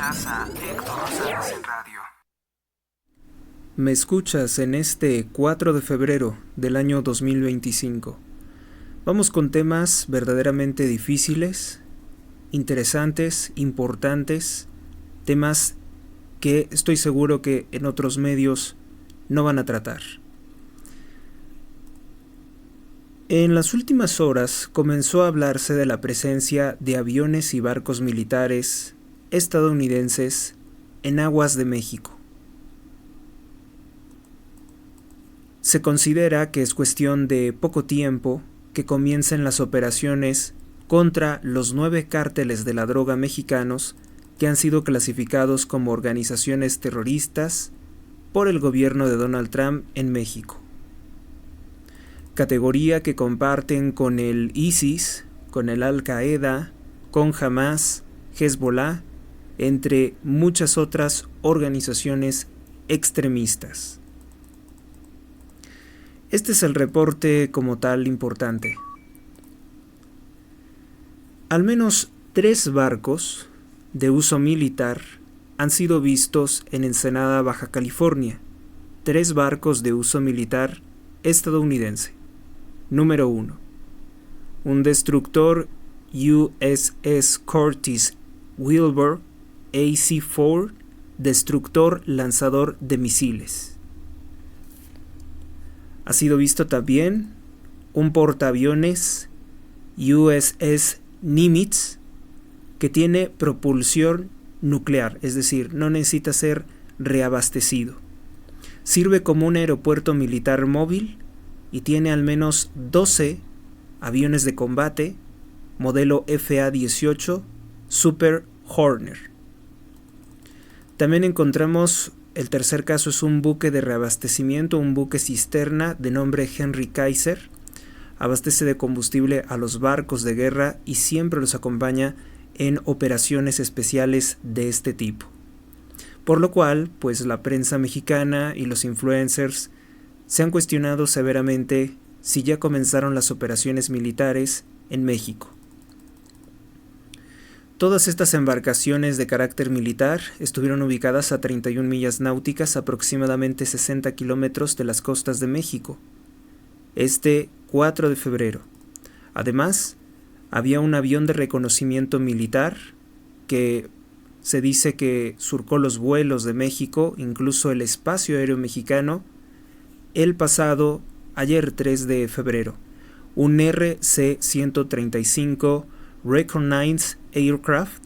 Escuchas a Héctor Rosales en radio. Me escuchas en este 4 de febrero del año 2025. Vamos con temas verdaderamente difíciles, interesantes, importantes, temas que estoy seguro que en otros medios no van a tratar. En las últimas horas comenzó a hablarse de la presencia de aviones y barcos militares estadounidenses en aguas de México. Se considera que es cuestión de poco tiempo que comiencen las operaciones contra los 9 cárteles de la droga mexicanos que han sido clasificados como organizaciones terroristas por el gobierno de Donald Trump en México. Categoría que comparten con el ISIS, con el Al-Qaeda, con Hamas, Hezbollah, entre muchas otras organizaciones extremistas. Este es el reporte como tal importante. Al menos 3 barcos de uso militar han sido vistos en Ensenada, Baja California. 3 barcos de uso militar estadounidense. Número 1. Un destructor USS Curtis Wilbur AC-4, destructor lanzador de misiles. Ha sido visto también un portaaviones USS Nimitz que tiene propulsión nuclear, es decir, no necesita ser reabastecido. Sirve como un aeropuerto militar móvil y tiene al menos 12 aviones de combate modelo FA-18 Super Hornet. También encontramos el tercer caso, es un buque de reabastecimiento, un buque cisterna de nombre Henry Kaiser. Abastece de combustible a los barcos de guerra y siempre los acompaña en operaciones especiales de este tipo. Por lo cual, pues la prensa mexicana y los influencers se han cuestionado severamente si ya comenzaron las operaciones militares en México. Todas estas embarcaciones de carácter militar estuvieron ubicadas a 31 millas náuticas, aproximadamente 60 kilómetros de las costas de México, este 4 de febrero. Además, había un avión de reconocimiento militar que se dice que surcó los vuelos de México, incluso el espacio aéreo mexicano, el pasado ayer 3 de febrero. Un RC-135 Recognize Aircraft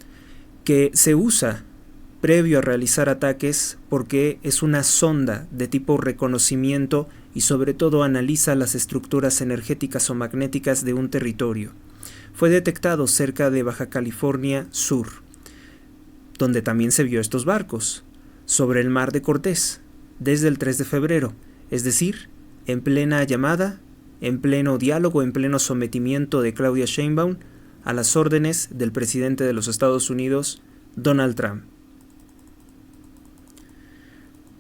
que se usa previo a realizar ataques porque es una sonda de tipo reconocimiento y sobre todo analiza las estructuras energéticas o magnéticas de un territorio. Fue detectado cerca de Baja California Sur, donde también se vio estos barcos, sobre el Mar de Cortés, desde el 3 de febrero, es decir, en plena llamada, en pleno diálogo, en pleno sometimiento de Claudia Sheinbaum a las órdenes del presidente de los Estados Unidos, Donald Trump.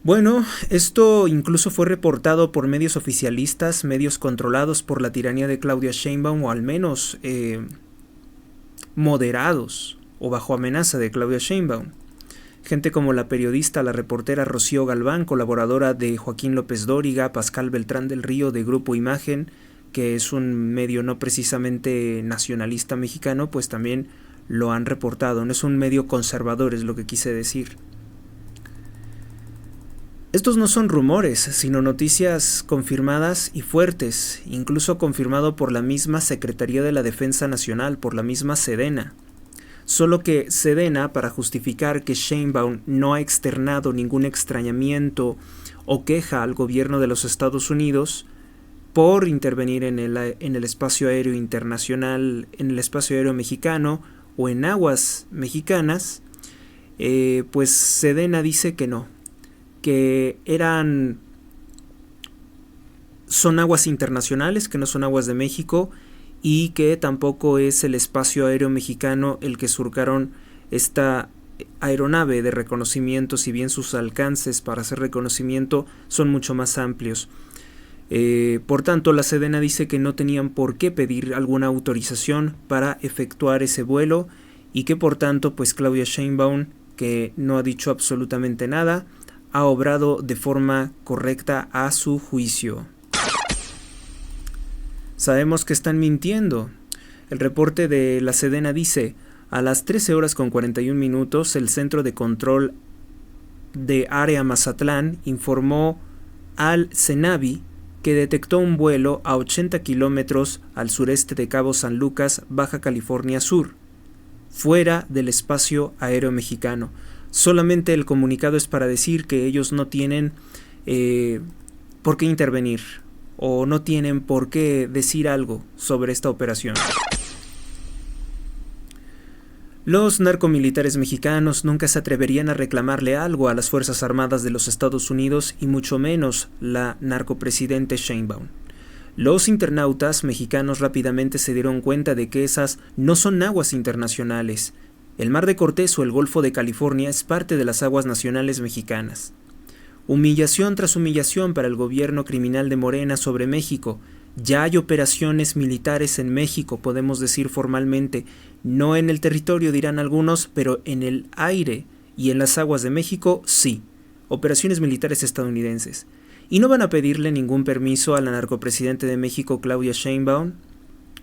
Bueno, esto incluso fue reportado por medios oficialistas, medios controlados por la tiranía de Claudia Sheinbaum, o al menos moderados o bajo amenaza de Claudia Sheinbaum. Gente como la periodista, la reportera Rocío Galván, colaboradora de Joaquín López Dóriga, Pascal Beltrán del Río de Grupo Imagen, que es un medio no precisamente nacionalista mexicano, pues también lo han reportado. No es un medio conservador, es lo que quise decir. Estos no son rumores, sino noticias confirmadas y fuertes, incluso confirmado por la misma Secretaría de la Defensa Nacional, por la misma Sedena. Solo que Sedena, para justificar que Sheinbaum no ha externado ningún extrañamiento o queja al gobierno de los Estados Unidos por intervenir en el espacio aéreo internacional, en el espacio aéreo mexicano o en aguas mexicanas, pues Sedena dice que no, que son aguas internacionales, que no son aguas de México, y que tampoco es el espacio aéreo mexicano el que surcaron esta aeronave de reconocimiento, si bien sus alcances para hacer reconocimiento son mucho más amplios. Por tanto, la Sedena dice que no tenían por qué pedir alguna autorización para efectuar ese vuelo y que por tanto, pues Claudia Sheinbaum, que no ha dicho absolutamente nada, ha obrado de forma correcta a su juicio. Sabemos que están mintiendo. El reporte de la Sedena dice: a las 13 horas con 41 minutos, el Centro de Control de Área Mazatlán informó al CENAVI que detectó un vuelo a 80 kilómetros al sureste de Cabo San Lucas, Baja California Sur, fuera del espacio aéreo mexicano. Solamente el comunicado es para decir que ellos no tienen por qué intervenir o no tienen por qué decir algo sobre esta operación. Los narcomilitares mexicanos nunca se atreverían a reclamarle algo a las Fuerzas Armadas de los Estados Unidos y mucho menos la narcopresidente Sheinbaum. Los internautas mexicanos rápidamente se dieron cuenta de que esas no son aguas internacionales. El Mar de Cortés o el Golfo de California es parte de las aguas nacionales mexicanas. Humillación tras humillación para el gobierno criminal de Morena sobre México. Ya hay operaciones militares en México, podemos decir formalmente, no en el territorio dirán algunos, pero en el aire y en las aguas de México sí, operaciones militares estadounidenses. Y no van a pedirle ningún permiso a la narcopresidente de México, Claudia Sheinbaum,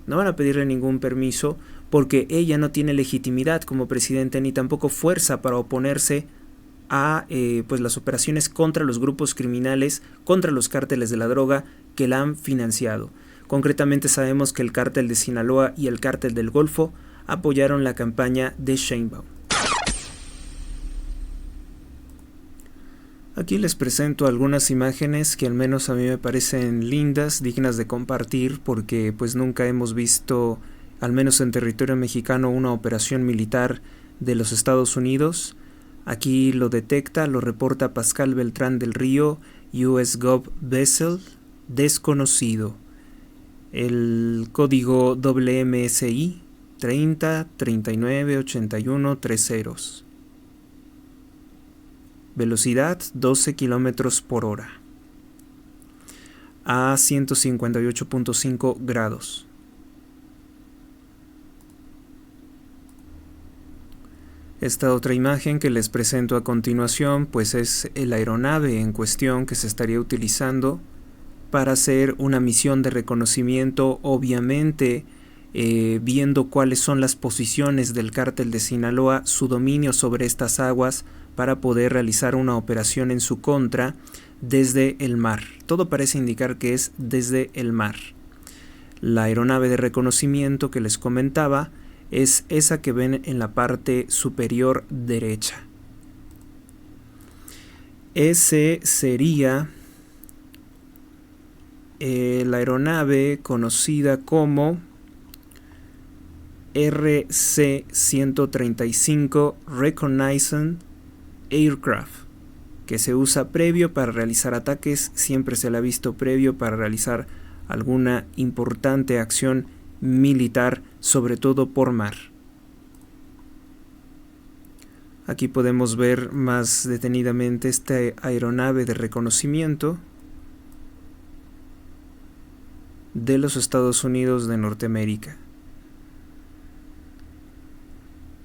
no van a pedirle ningún permiso porque ella no tiene legitimidad como presidente ni tampoco fuerza para oponerse a pues las operaciones contra los grupos criminales, contra los cárteles de la droga que la han financiado. Concretamente sabemos que el cártel de Sinaloa y el cártel del Golfo apoyaron la campaña de Sheinbaum. Aquí les presento algunas imágenes que al menos a mí me parecen lindas, dignas de compartir, porque pues nunca hemos visto, al menos en territorio mexicano, una operación militar de los Estados Unidos. Aquí lo detecta, lo reporta Pascal Beltrán del Río, US Gov Vessel, desconocido. El código WMSI 30 39 81 30. Velocidad 12 km por hora. A 158.5 grados. Esta otra imagen que les presento a continuación pues es el aeronave en cuestión que se estaría utilizando para hacer una misión de reconocimiento, obviamente viendo cuáles son las posiciones del cártel de Sinaloa, su dominio sobre estas aguas para poder realizar una operación en su contra desde el mar. Todo parece indicar que es desde el mar. La aeronave de reconocimiento que les comentaba es esa que ven en la parte superior derecha. Ese sería la aeronave conocida como RC-135 Reconnaissance Aircraft, que se usa previo para realizar ataques, siempre se la ha visto previo para realizar alguna importante acción militar, sobre todo por mar. Aquí podemos ver más detenidamente esta aeronave de reconocimiento de los Estados Unidos de Norteamérica.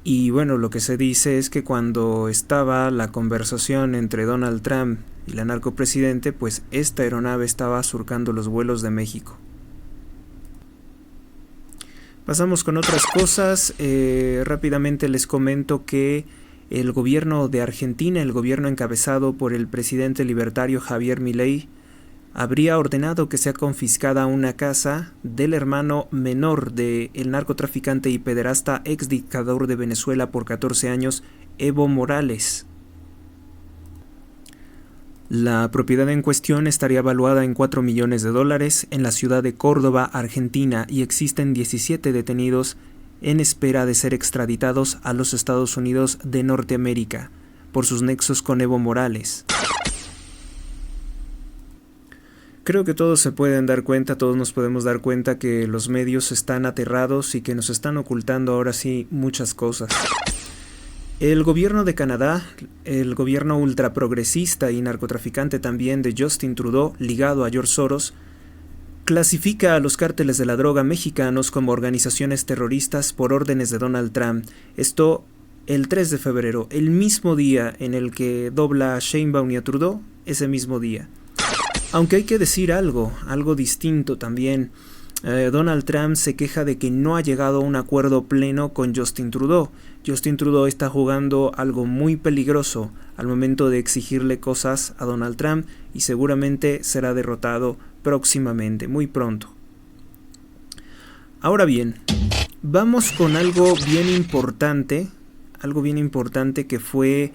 Y bueno, lo que se dice es que cuando estaba la conversación entre Donald Trump y la narcopresidente, pues esta aeronave estaba surcando los vuelos de México. Pasamos con otras cosas. Rápidamente les comento que el gobierno de Argentina, el gobierno encabezado por el presidente libertario Javier Milei, habría ordenado que sea confiscada una casa del hermano menor del narcotraficante y pederasta ex dictador de Venezuela por 14 años, Evo Morales. La propiedad en cuestión estaría evaluada en $4 millones en la ciudad de Córdoba, Argentina, y existen 17 detenidos en espera de ser extraditados a los Estados Unidos de Norteamérica por sus nexos con Evo Morales. Creo que todos se pueden dar cuenta, todos nos podemos dar cuenta que los medios están aterrados y que nos están ocultando ahora sí muchas cosas. El gobierno de Canadá, el gobierno ultraprogresista y narcotraficante también de Justin Trudeau, ligado a George Soros, clasifica a los cárteles de la droga mexicanos como organizaciones terroristas por órdenes de Donald Trump. Esto el 3 de febrero, el mismo día en el que dobla a Sheinbaum y a Trudeau, ese mismo día. Aunque hay que decir algo distinto también. Donald Trump se queja de que no ha llegado a un acuerdo pleno con Justin Trudeau. Justin Trudeau está jugando algo muy peligroso al momento de exigirle cosas a Donald Trump y seguramente será derrotado próximamente, muy pronto. Ahora bien, vamos con algo bien importante que fue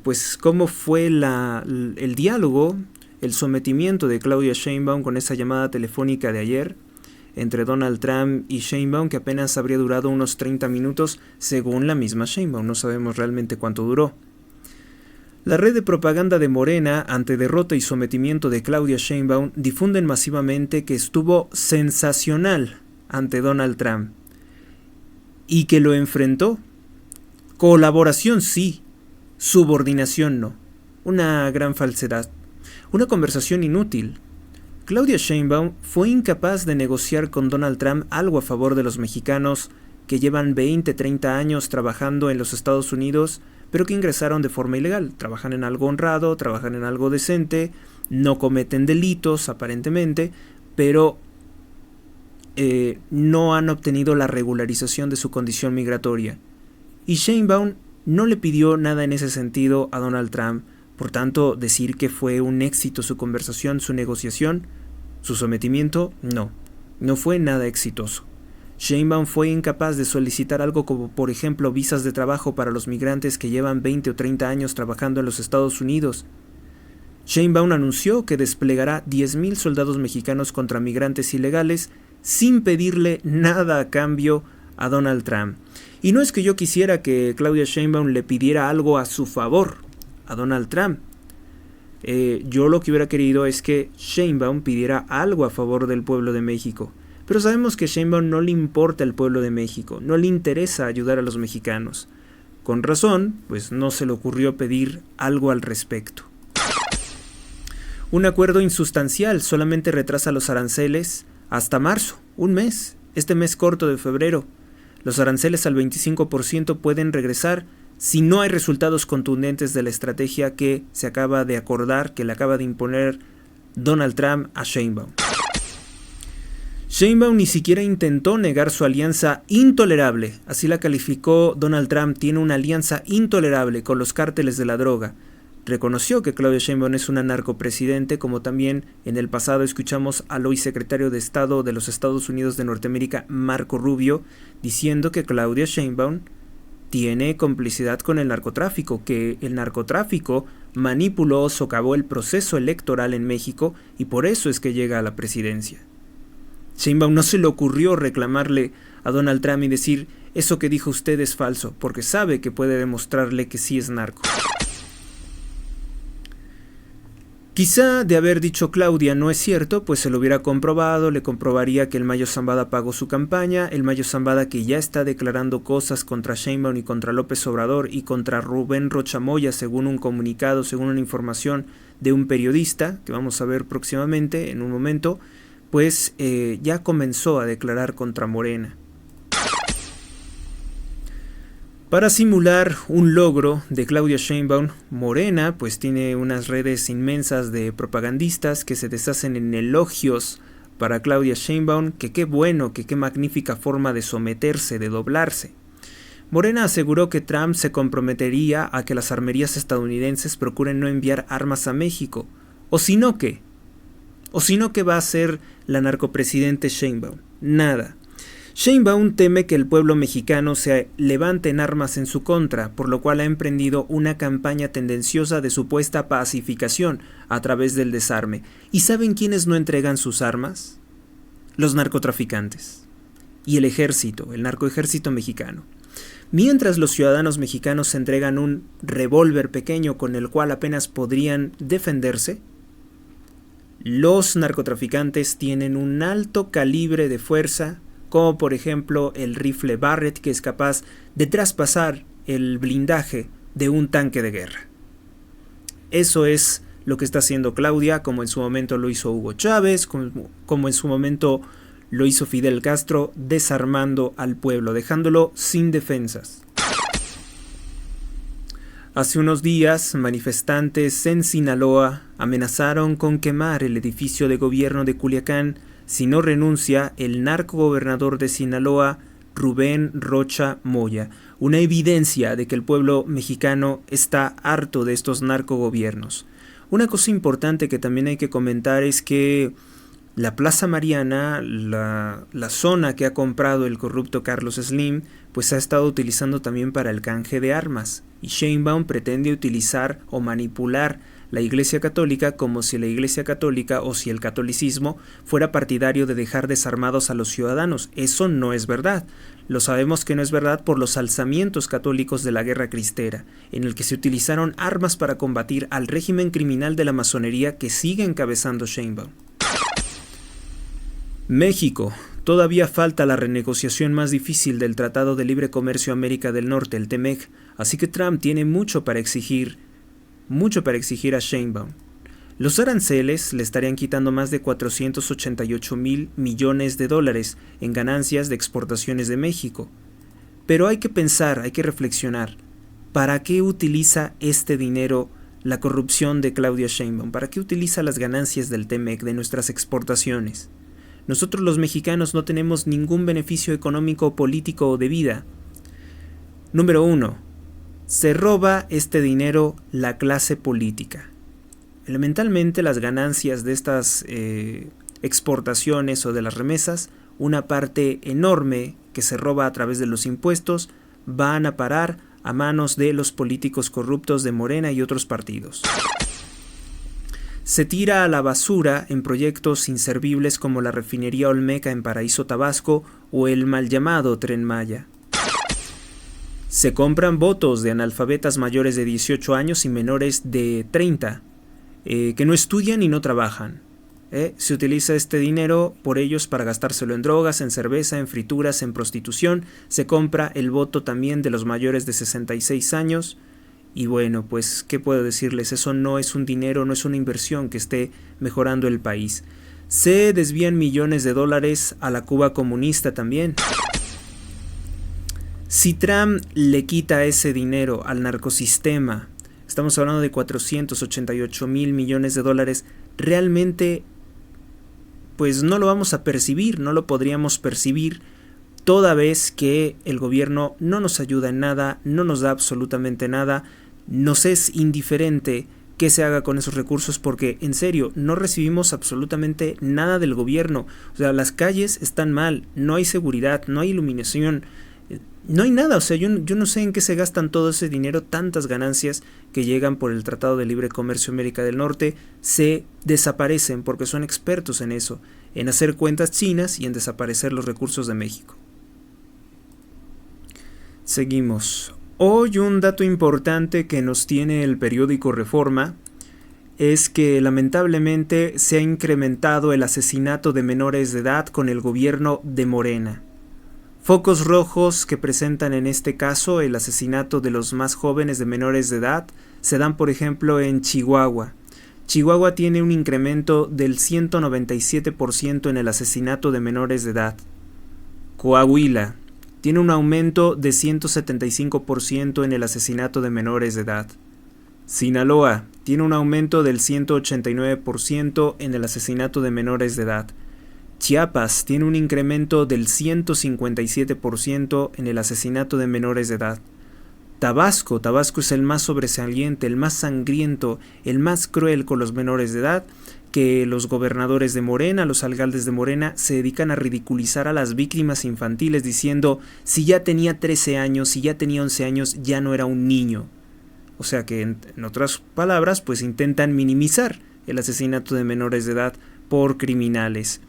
pues cómo fue el diálogo, el sometimiento de Claudia Sheinbaum con esa llamada telefónica de ayer entre Donald Trump y Sheinbaum, que apenas habría durado unos 30 minutos según la misma Sheinbaum, no sabemos realmente cuánto duró. La red de propaganda de Morena, ante derrota y sometimiento de Claudia Sheinbaum, difunden masivamente que estuvo sensacional ante Donald Trump y que lo enfrentó. Colaboración sí, subordinación no. Una gran falsedad. Una conversación inútil. Claudia Sheinbaum fue incapaz de negociar con Donald Trump algo a favor de los mexicanos que llevan 20, 30 años trabajando en los Estados Unidos, pero que ingresaron de forma ilegal. Trabajan en algo honrado, trabajan en algo decente, no cometen delitos aparentemente, pero no han obtenido la regularización de su condición migratoria. Y Sheinbaum no le pidió nada en ese sentido a Donald Trump. Por tanto, decir que fue un éxito su conversación, su negociación, su sometimiento, no fue nada exitoso. Sheinbaum fue incapaz de solicitar algo como, por ejemplo, visas de trabajo para los migrantes que llevan 20 o 30 años trabajando en los Estados Unidos. Sheinbaum anunció que desplegará 10,000 soldados mexicanos contra migrantes ilegales sin pedirle nada a cambio a Donald Trump. Y no es que yo quisiera que Claudia Sheinbaum le pidiera algo a su favor a Donald Trump. Yo lo que hubiera querido es que Sheinbaum pidiera algo a favor del pueblo de México. Pero sabemos que a Sheinbaum no le importa el pueblo de México, no le interesa ayudar a los mexicanos. Con razón, pues no se le ocurrió pedir algo al respecto. Un acuerdo insustancial solamente retrasa los aranceles hasta marzo, un mes, este mes corto de febrero. Los aranceles al 25% pueden regresar si no hay resultados contundentes de la estrategia que se acaba de acordar, que le acaba de imponer Donald Trump a Sheinbaum. Sheinbaum ni siquiera intentó negar su alianza intolerable, así la calificó Donald Trump, tiene una alianza intolerable con los cárteles de la droga. Reconoció que Claudia Sheinbaum es una narcopresidente, como también en el pasado escuchamos al hoy secretario de Estado de los Estados Unidos de Norteamérica, Marco Rubio, diciendo que Claudia Sheinbaum tiene complicidad con el narcotráfico, que el narcotráfico manipuló o socavó el proceso electoral en México y por eso es que llega a la presidencia. Sheinbaum no se le ocurrió reclamarle a Donald Trump y decir, eso que dijo usted es falso, porque sabe que puede demostrarle que sí es narco. Quizá de haber dicho Claudia no es cierto, pues se lo hubiera comprobado, le comprobaría que el Mayo Zambada pagó su campaña, el Mayo Zambada que ya está declarando cosas contra Sheinbaum y contra López Obrador y contra Rubén Rocha Moya, según un comunicado, según una información de un periodista, que vamos a ver próximamente en un momento, pues ya comenzó a declarar contra Morena. Para simular un logro de Claudia Sheinbaum, Morena pues tiene unas redes inmensas de propagandistas que se deshacen en elogios para Claudia Sheinbaum, que qué bueno, que qué magnífica forma de someterse, de doblarse. Morena aseguró que Trump se comprometería a que las armerías estadounidenses procuren no enviar armas a México, o si no, ¿qué? O si no, ¿qué va a hacer la narcopresidente Sheinbaum? Nada. Sheinbaum teme que el pueblo mexicano se levante en armas en su contra, por lo cual ha emprendido una campaña tendenciosa de supuesta pacificación a través del desarme. ¿Y saben quiénes no entregan sus armas? Los narcotraficantes y el ejército, el narcoejército mexicano. Mientras los ciudadanos mexicanos se entregan un revólver pequeño con el cual apenas podrían defenderse, los narcotraficantes tienen un alto calibre de fuerza, como por ejemplo el rifle Barrett, que es capaz de traspasar el blindaje de un tanque de guerra. Eso es lo que está haciendo Claudia, como en su momento lo hizo Hugo Chávez, como en su momento lo hizo Fidel Castro, desarmando al pueblo, dejándolo sin defensas. Hace unos días, manifestantes en Sinaloa amenazaron con quemar el edificio de gobierno de Culiacán si no renuncia el narcogobernador de Sinaloa, Rubén Rocha Moya, una evidencia de que el pueblo mexicano está harto de estos narcogobiernos. Una cosa importante que también hay que comentar es que la Plaza Mariana, la zona que ha comprado el corrupto Carlos Slim, pues ha estado utilizando también para el canje de armas. Y Sheinbaum pretende utilizar o manipular la Iglesia Católica como si la Iglesia Católica o si el catolicismo fuera partidario de dejar desarmados a los ciudadanos. Eso no es verdad. Lo sabemos que no es verdad por los alzamientos católicos de la Guerra Cristera, en el que se utilizaron armas para combatir al régimen criminal de la masonería que sigue encabezando Sheinbaum. México. Todavía falta la renegociación más difícil del Tratado de Libre Comercio América del Norte, el TEMEC, así que Trump tiene mucho para exigir a Sheinbaum. Los aranceles le estarían quitando más de 488,000 millones de dólares en ganancias de exportaciones de México. Pero hay que pensar, hay que reflexionar, ¿para qué utiliza este dinero la corrupción de Claudia Sheinbaum? ¿Para qué utiliza las ganancias del TEMEC, de nuestras exportaciones? Nosotros los mexicanos no tenemos ningún beneficio económico, político o de vida. Número 1. Se roba este dinero la clase política. Elementalmente las ganancias de estas exportaciones o de las remesas, una parte enorme que se roba a través de los impuestos, van a parar a manos de los políticos corruptos de Morena y otros partidos. Se tira a la basura en proyectos inservibles como la refinería Olmeca en Paraíso, Tabasco, o el mal llamado Tren Maya. Se compran votos de analfabetas mayores de 18 años y menores de 30, que no estudian y no trabajan. Se utiliza este dinero por ellos para gastárselo en drogas, en cerveza, en frituras, en prostitución. Se compra el voto también de los mayores de 66 años. Y bueno, pues, ¿qué puedo decirles? Eso no es un dinero, no es una inversión que esté mejorando el país. Se desvían millones de dólares a la Cuba comunista también. Si Trump le quita ese dinero al narcosistema, estamos hablando de 488,000 millones de dólares, realmente, pues no lo vamos a percibir, no lo podríamos percibir, toda vez que el gobierno no nos ayuda en nada, no nos da absolutamente nada, nos es indiferente qué se haga con esos recursos porque, en serio, no recibimos absolutamente nada del gobierno. O sea, las calles están mal, no hay seguridad, no hay iluminación, no hay nada. O sea, yo no sé en qué se gastan todo ese dinero, tantas ganancias que llegan por el Tratado de Libre Comercio América del Norte, se desaparecen porque son expertos en eso, en hacer cuentas chinas y en desaparecer los recursos de México. Seguimos. Hoy un dato importante que nos tiene el periódico Reforma es que lamentablemente se ha incrementado el asesinato de menores de edad con el gobierno de Morena. Focos rojos que presentan en este caso el asesinato de los más jóvenes de menores de edad se dan por ejemplo en Chihuahua. Chihuahua tiene un incremento del 197% en el asesinato de menores de edad. Coahuila tiene un aumento de 175% en el asesinato de menores de edad. Sinaloa tiene un aumento del 189% en el asesinato de menores de edad. Chiapas tiene un incremento del 157% en el asesinato de menores de edad. Tabasco es el más sobresaliente, el más sangriento, el más cruel con los menores de edad, que los gobernadores de Morena, los alcaldes de Morena, se dedican a ridiculizar a las víctimas infantiles diciendo si ya tenía 13 años, si ya tenía 11 años, ya no era un niño. O sea que en otras palabras, pues intentan minimizar el asesinato de menores de edad por criminales.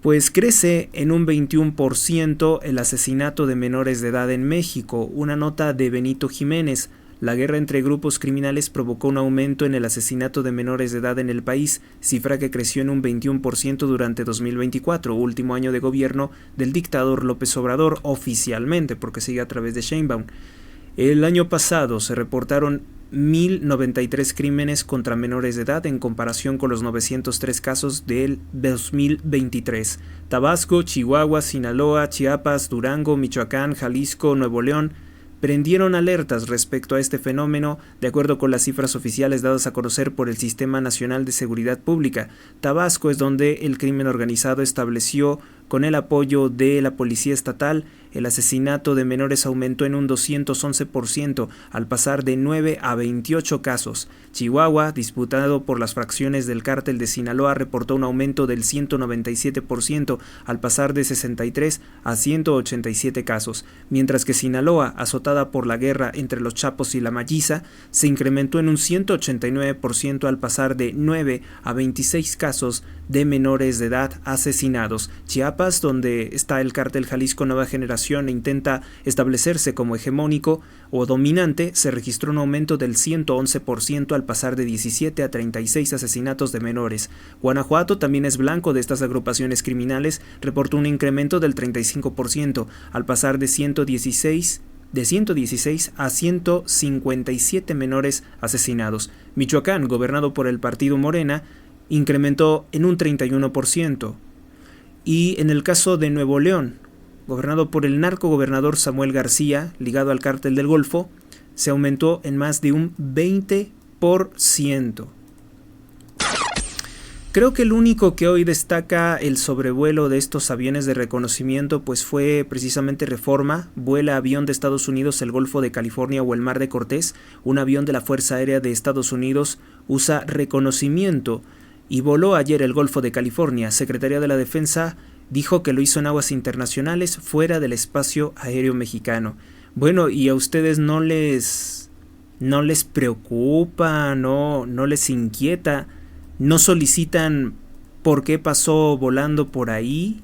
Pues crece en un 21% el asesinato de menores de edad en México. Una nota de Benito Jiménez. La guerra entre grupos criminales provocó un aumento en el asesinato de menores de edad en el país, cifra que creció en un 21% durante 2024, último año de gobierno del dictador López Obrador, oficialmente, porque sigue a través de Sheinbaum. El año pasado se reportaron 1,093 crímenes contra menores de edad en comparación con los 903 casos del 2023. Tabasco, Chihuahua, Sinaloa, Chiapas, Durango, Michoacán, Jalisco, Nuevo León prendieron alertas respecto a este fenómeno, de acuerdo con las cifras oficiales dadas a conocer por el Sistema Nacional de Seguridad Pública. Tabasco es donde el crimen organizado estableció, con el apoyo de la Policía Estatal, el asesinato de menores aumentó en un 211%, al pasar de 9 a 28 casos. Chihuahua, disputado por las fracciones del Cártel de Sinaloa, reportó un aumento del 197%, al pasar de 63 a 187 casos, mientras que Sinaloa, azotada por la guerra entre los Chapos y la Malliza, se incrementó en un 189%, al pasar de 9 a 26 casos de menores de edad asesinados. Chiapas, donde está el Cártel Jalisco Nueva Generación e intenta establecerse como hegemónico o dominante, se registró un aumento del 111%, al pasar de 17 a 36 asesinatos de menores. Guanajuato también es blanco de estas agrupaciones criminales, reportó un incremento del 35%, al pasar de 116 a 157 menores asesinados. Michoacán, gobernado por el partido Morena, incrementó en un 31%. Y en el caso de Nuevo León, gobernado por el narcogobernador Samuel García, ligado al Cártel del Golfo, se aumentó en más de un 20%. Creo que el único que hoy destaca el sobrevuelo de estos aviones de reconocimiento pues fue precisamente Reforma. Vuela avión de Estados Unidos el Golfo de California o el Mar de Cortés. Un avión de la Fuerza Aérea de Estados Unidos usa reconocimiento y voló ayer el Golfo de California. Secretaría de la Defensa dijo que lo hizo en aguas internacionales fuera del espacio aéreo mexicano. Bueno, ¿y a ustedes no les preocupa, no les inquieta, no solicitan por qué pasó volando por ahí?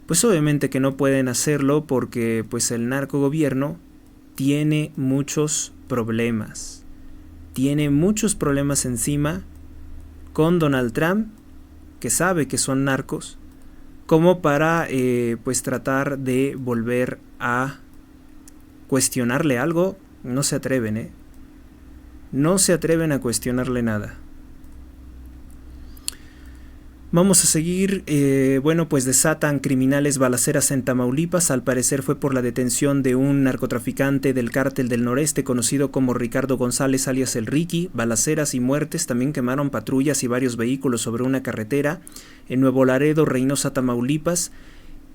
Pues obviamente que no pueden hacerlo porque pues el narcogobierno tiene muchos problemas. Tiene muchos problemas encima con Donald Trump, que sabe que son narcos, como para pues tratar de volver a cuestionarle algo. No se atreven, no se atreven a cuestionarle nada. Vamos a seguir. Bueno, pues desatan criminales balaceras en Tamaulipas. Al parecer fue por la detención de un narcotraficante del Cártel del Noreste conocido como Ricardo González alias El Ricky. Balaceras y muertes, también quemaron patrullas y varios vehículos sobre una carretera en Nuevo Laredo, Reynosa, Tamaulipas.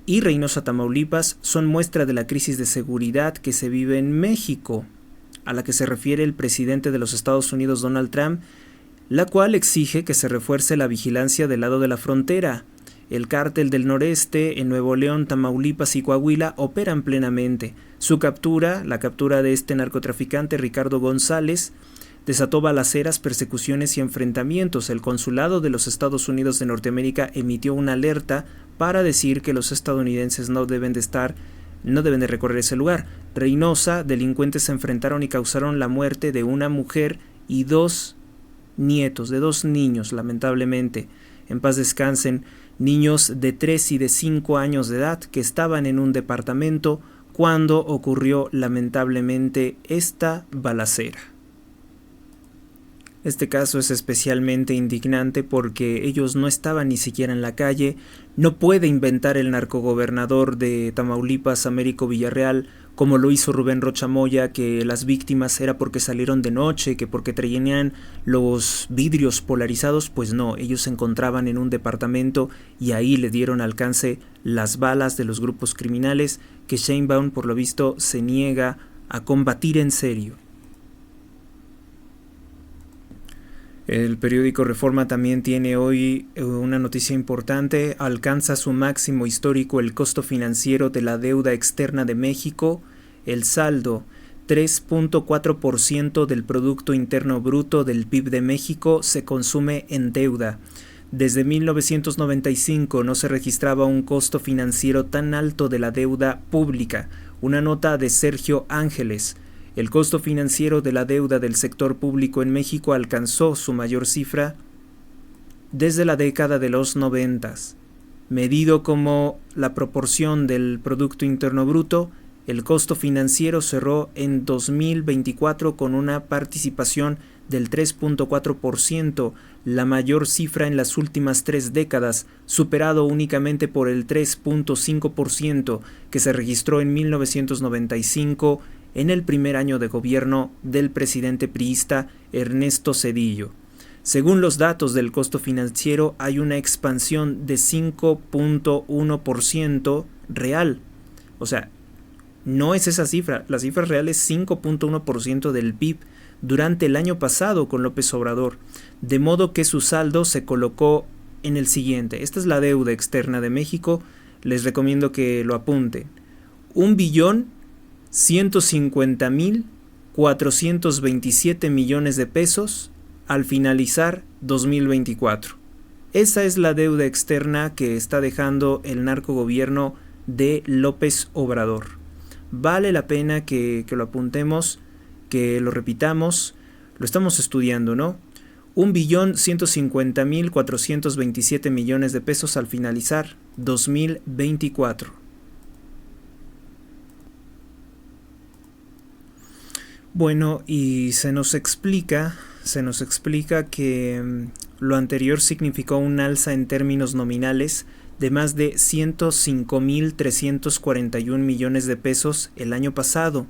Y Reynosa, Tamaulipas son muestra de la crisis de seguridad que se vive en México, a la que se refiere el presidente de los Estados Unidos, Donald Trump, la cual exige que se refuerce la vigilancia del lado de la frontera. El Cártel del Noreste en Nuevo León, Tamaulipas y Coahuila operan plenamente. Su captura, la captura de este narcotraficante Ricardo González, desató balaceras, persecuciones y enfrentamientos. El consulado de los Estados Unidos de Norteamérica emitió una alerta para decir que los estadounidenses no deben de recorrer ese lugar. Reynosa, delincuentes se enfrentaron y causaron la muerte de una mujer y dos nietos, de dos niños, lamentablemente. En paz descansen, niños de 3 y de 5 años de edad que estaban en un departamento cuando ocurrió lamentablemente esta balacera. Este caso es especialmente indignante porque ellos no estaban ni siquiera en la calle. No puede inventar el narcogobernador de Tamaulipas, Américo Villarreal, como lo hizo Rubén Rocha Moya, que las víctimas era porque salieron de noche, que porque traían los vidrios polarizados. Pues no, ellos se encontraban en un departamento y ahí le dieron alcance las balas de los grupos criminales que Sheinbaum, por lo visto, se niega a combatir en serio. El periódico Reforma también tiene hoy una noticia importante. Alcanza su máximo histórico el costo financiero de la deuda externa de México. El saldo, 3.4% del Producto Interno Bruto del PIB de México se consume en deuda. Desde 1995 no se registraba un costo financiero tan alto de la deuda pública. Una nota de Sergio Ángeles. El costo financiero de la deuda del sector público en México alcanzó su mayor cifra desde la década de los 90. Medido como la proporción del Producto Interno Bruto, el costo financiero cerró en 2024 con una participación del 3.4%, la mayor cifra en las últimas 3 décadas, superado únicamente por el 3.5% que se registró en 1995 en el primer año de gobierno del presidente priista Ernesto Zedillo. Según los datos del costo financiero, hay una expansión de 5.1% real. O sea, no es esa cifra, la cifra real es 5.1% del PIB durante el año pasado con López Obrador, de modo que su saldo se colocó en el siguiente. Esta es la deuda externa de México, les recomiendo que lo apunten. 1.150.427 millones de pesos al finalizar 2024. Esa es la deuda externa que está dejando el narcogobierno de López Obrador. Vale la pena que lo apuntemos, que lo repitamos, lo estamos estudiando, ¿no? 1.150.427 millones de pesos al finalizar 2024. Bueno, y se nos explica que lo anterior significó un alza en términos nominales de más de 105.341 millones de pesos el año pasado,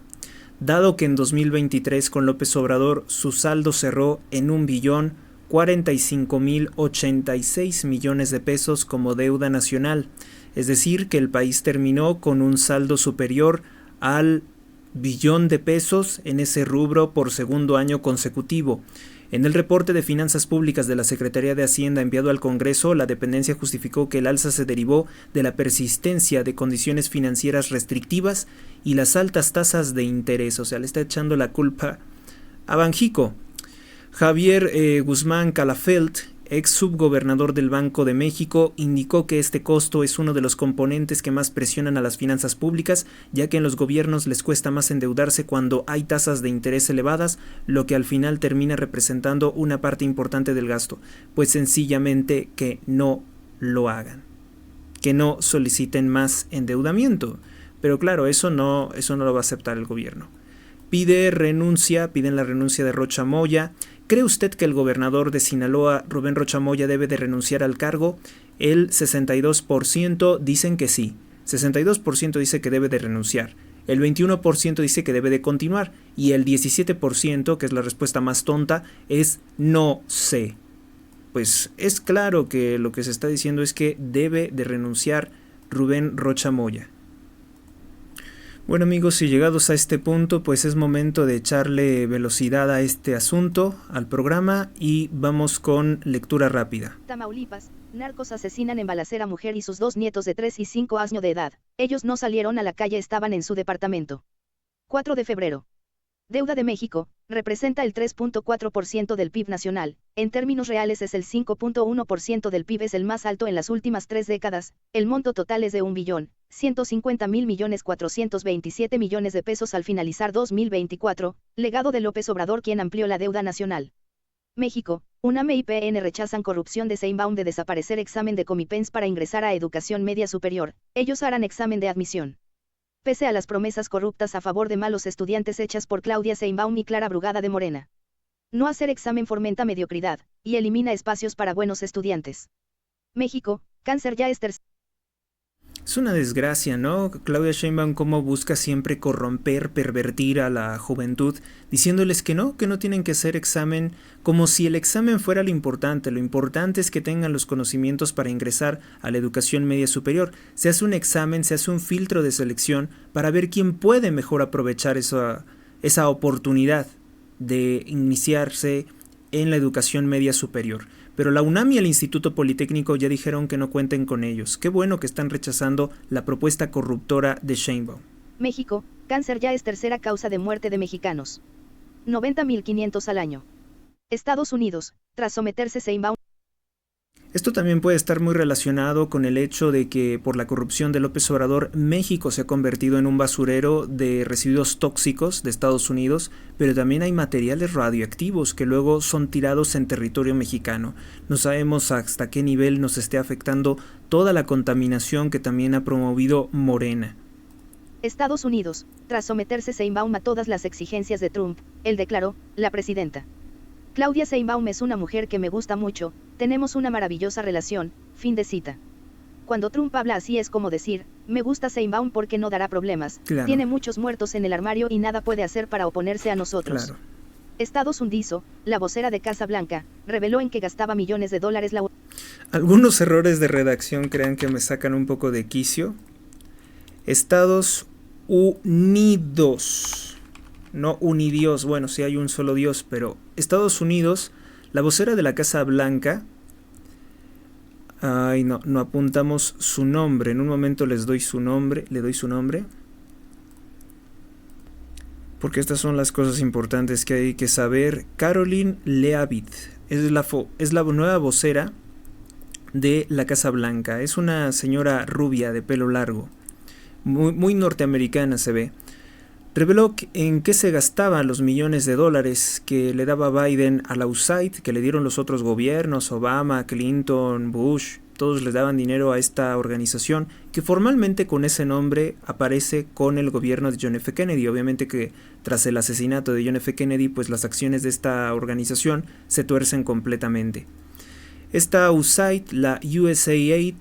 dado que en 2023 con López Obrador su saldo cerró en 1.045.086 millones de pesos como deuda nacional, es decir, que el país terminó con un saldo superior al billón de pesos en ese rubro por segundo año consecutivo. En el reporte de Finanzas Públicas de la Secretaría de Hacienda enviado al Congreso, la dependencia justificó que el alza se derivó de la persistencia de condiciones financieras restrictivas y las altas tasas de interés. O sea, le está echando la culpa a Banxico. Javier Guzmán Calafelt, ex subgobernador del Banco de México, indicó que este costo es uno de los componentes que más presionan a las finanzas públicas, ya que en los gobiernos les cuesta más endeudarse cuando hay tasas de interés elevadas, lo que al final termina representando una parte importante del gasto, pues sencillamente que no lo hagan, que no soliciten más endeudamiento. Pero claro, eso no lo va a aceptar el gobierno. Piden la renuncia de Rocha Moya. ¿Cree usted que el gobernador de Sinaloa, Rubén Rocha Moya, debe de renunciar al cargo? El 62% dicen que sí. 62% dice que debe de renunciar. El 21% dice que debe de continuar. Y el 17%, que es la respuesta más tonta, es no sé. Pues es claro que lo que se está diciendo es que debe de renunciar Rubén Rocha Moya. Bueno amigos, y llegados a este punto, pues es momento de echarle velocidad a este asunto, al programa, y vamos con lectura rápida. Tamaulipas, narcos asesinan en balacera mujer y sus 2 nietos de 3 y 5 años de edad. Ellos no salieron a la calle, estaban en su departamento. 4 de febrero. Deuda de México, representa el 3.4% del PIB nacional, en términos reales es el 5.1% del PIB, es el más alto en las últimas 3 décadas, el monto total es de 1.150.427 millones de pesos al finalizar 2024, legado de López Obrador quien amplió la deuda nacional. México, UNAM e IPN rechazan corrupción de Sheinbaum de desaparecer examen de Comipens para ingresar a educación media superior, ellos harán examen de admisión. Pese a las promesas corruptas a favor de malos estudiantes hechas por Claudia Sheinbaum y Clara Brugada de Morena. No hacer examen fomenta mediocridad, y elimina espacios para buenos estudiantes. México, cáncer ya es tercero. Es una desgracia, ¿no? Claudia Sheinbaum cómo busca siempre corromper, pervertir a la juventud, diciéndoles que no tienen que hacer examen, como si el examen fuera lo importante es que tengan los conocimientos para ingresar a la educación media superior. Se hace un examen, se hace un filtro de selección para ver quién puede mejor aprovechar esa oportunidad de iniciarse en la educación media superior. Pero la UNAM y el Instituto Politécnico ya dijeron que no cuenten con ellos. Qué bueno que están rechazando la propuesta corruptora de Sheinbaum. México, cáncer ya es tercera causa de muerte de mexicanos. 90.500 al año. Estados Unidos, tras someterse Sheinbaum. Esto también puede estar muy relacionado con el hecho de que por la corrupción de López Obrador, México se ha convertido en un basurero de residuos tóxicos de Estados Unidos, pero también hay materiales radioactivos que luego son tirados en territorio mexicano. No sabemos hasta qué nivel nos esté afectando toda la contaminación que también ha promovido Morena. Estados Unidos, tras someterse Sheinbaum a todas las exigencias de Trump, él declaró, la presidenta Claudia Sheinbaum es una mujer que me gusta mucho, tenemos una maravillosa relación, fin de cita. Cuando Trump habla así es como decir, me gusta Sheinbaum porque no dará problemas, Claro. tiene muchos muertos en el armario y nada puede hacer para oponerse a nosotros. Claro. Estados Unidos, la vocera de Casa Blanca, reveló en que gastaba millones de dólares la... Algunos errores de redacción crean que me sacan un poco de quicio. Estados Unidos, no unidios, bueno, sí hay un solo Dios, pero Estados Unidos, la vocera de la Casa Blanca, ay no apuntamos su nombre, en un momento le doy su nombre, porque estas son las cosas importantes que hay que saber. Caroline Leavitt es la nueva vocera de la Casa Blanca, es una señora rubia de pelo largo, muy norteamericana se ve. Reveló en qué se gastaban los millones de dólares que le daba Biden a la USAID, que le dieron los otros gobiernos, Obama, Clinton, Bush, todos les daban dinero a esta organización, que formalmente con ese nombre aparece con el gobierno de John F. Kennedy. Obviamente que tras el asesinato de John F. Kennedy, pues las acciones de esta organización se tuercen completamente. Esta USAID, la USAID,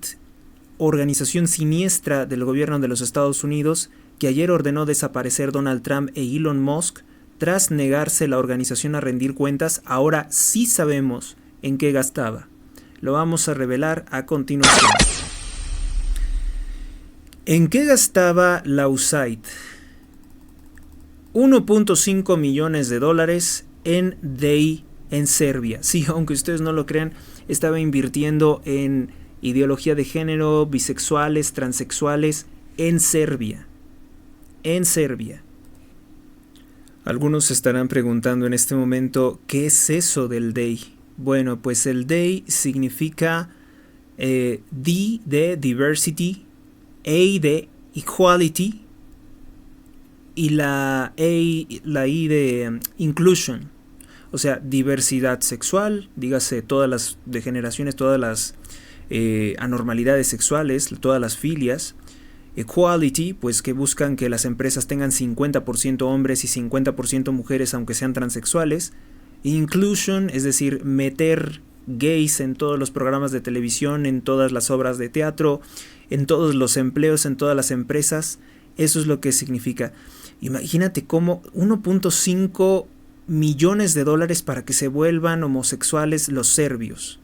organización siniestra del gobierno de los Estados Unidos, que ayer ordenó desaparecer Donald Trump e Elon Musk, tras negarse la organización a rendir cuentas, ahora sí sabemos en qué gastaba. Lo vamos a revelar a continuación. ¿En qué gastaba la USAID? 1.5 millones de dólares en DEI en Serbia. Sí, aunque ustedes no lo crean, estaba invirtiendo en ideología de género, bisexuales, transexuales en Serbia. En Serbia. Algunos se estarán preguntando en este momento, ¿qué es eso del DEI? Bueno, pues el DEI significa D de Diversity, A de Equality y la I de Inclusion. O sea, diversidad sexual, dígase todas las degeneraciones, todas las anormalidades sexuales, todas las filias. Equality, pues que buscan que las empresas tengan 50% hombres y 50% mujeres aunque sean transexuales. Inclusion, es decir, meter gays en todos los programas de televisión, en todas las obras de teatro, en todos los empleos, en todas las empresas. Eso es lo que significa. Imagínate cómo 1.5 millones de dólares para que se vuelvan homosexuales los serbios.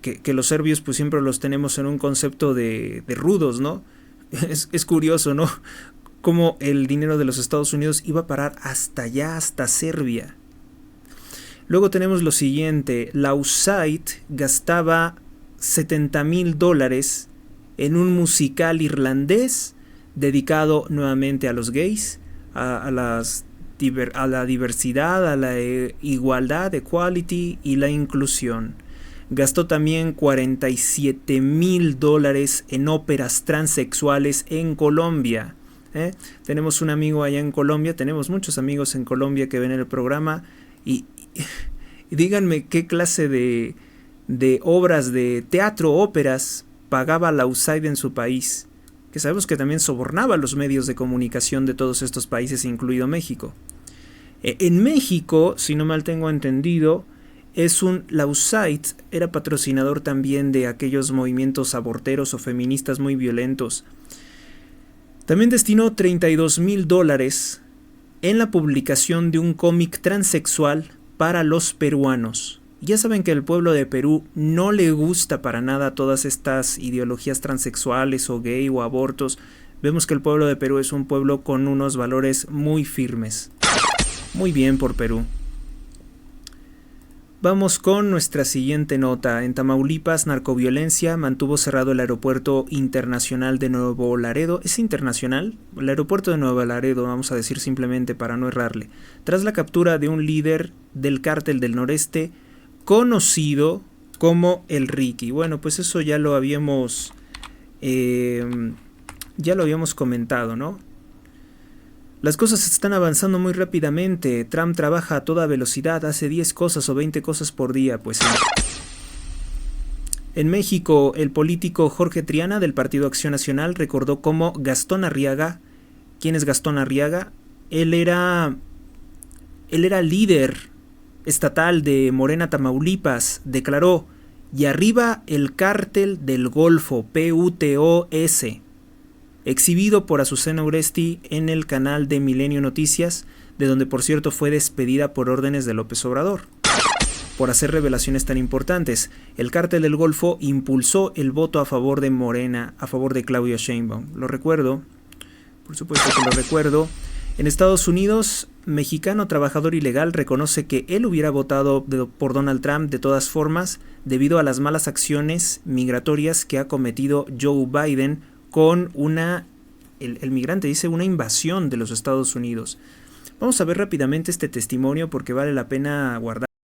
Que los serbios pues siempre los tenemos en un concepto de rudos, ¿no? Es curioso, ¿no? Cómo el dinero de los Estados Unidos iba a parar hasta allá, hasta Serbia. Luego tenemos lo siguiente. La USAID gastaba $70,000 en un musical irlandés dedicado nuevamente a los gays, a la diversidad, a la igualdad, equality y la inclusión. Gastó también $47,000 en óperas transexuales en Colombia. Tenemos un amigo allá en Colombia, tenemos muchos amigos en Colombia que ven el programa y díganme qué clase de obras de teatro, óperas pagaba la USAID en su país, que sabemos que también sobornaba los medios de comunicación de todos estos países, incluido México. En México, si no mal tengo entendido, la USAID era patrocinador también de aquellos movimientos aborteros o feministas muy violentos. También destinó $32,000 en la publicación de un cómic transexual para los peruanos. Ya saben que al pueblo de Perú no le gusta para nada todas estas ideologías transexuales o gay o abortos. Vemos que el pueblo de Perú es un pueblo con unos valores muy firmes. Muy bien por Perú. Vamos con nuestra siguiente nota. En Tamaulipas, narcoviolencia mantuvo cerrado el aeropuerto internacional de Nuevo Laredo. ¿Es internacional? El aeropuerto de Nuevo Laredo, vamos a decir simplemente para no errarle. Tras la captura de un líder del cártel del noreste, conocido como el Ricky. Bueno, pues eso ya lo habíamos comentado, ¿no? Las cosas están avanzando muy rápidamente. Trump trabaja a toda velocidad, hace 10 cosas o 20 cosas por día, pues sí. En México, el político Jorge Triana del Partido Acción Nacional recordó cómo Gastón Arriaga, ¿quién es Gastón Arriaga? Él era líder estatal de Morena, Tamaulipas, declaró: "Y arriba el cártel del Golfo, PUTOS", exhibido por Azucena Uresti en el canal de Milenio Noticias, de donde por cierto fue despedida por órdenes de López Obrador, por hacer revelaciones tan importantes. El cártel del Golfo impulsó el voto a favor de Morena, a favor de Claudia Sheinbaum. Lo recuerdo, por supuesto que lo recuerdo. En Estados Unidos, mexicano trabajador ilegal reconoce que él hubiera votado por Donald Trump de todas formas debido a las malas acciones migratorias que ha cometido Joe Biden con el migrante dice, una invasión de los Estados Unidos. Vamos a ver rápidamente este testimonio porque vale la pena guardar.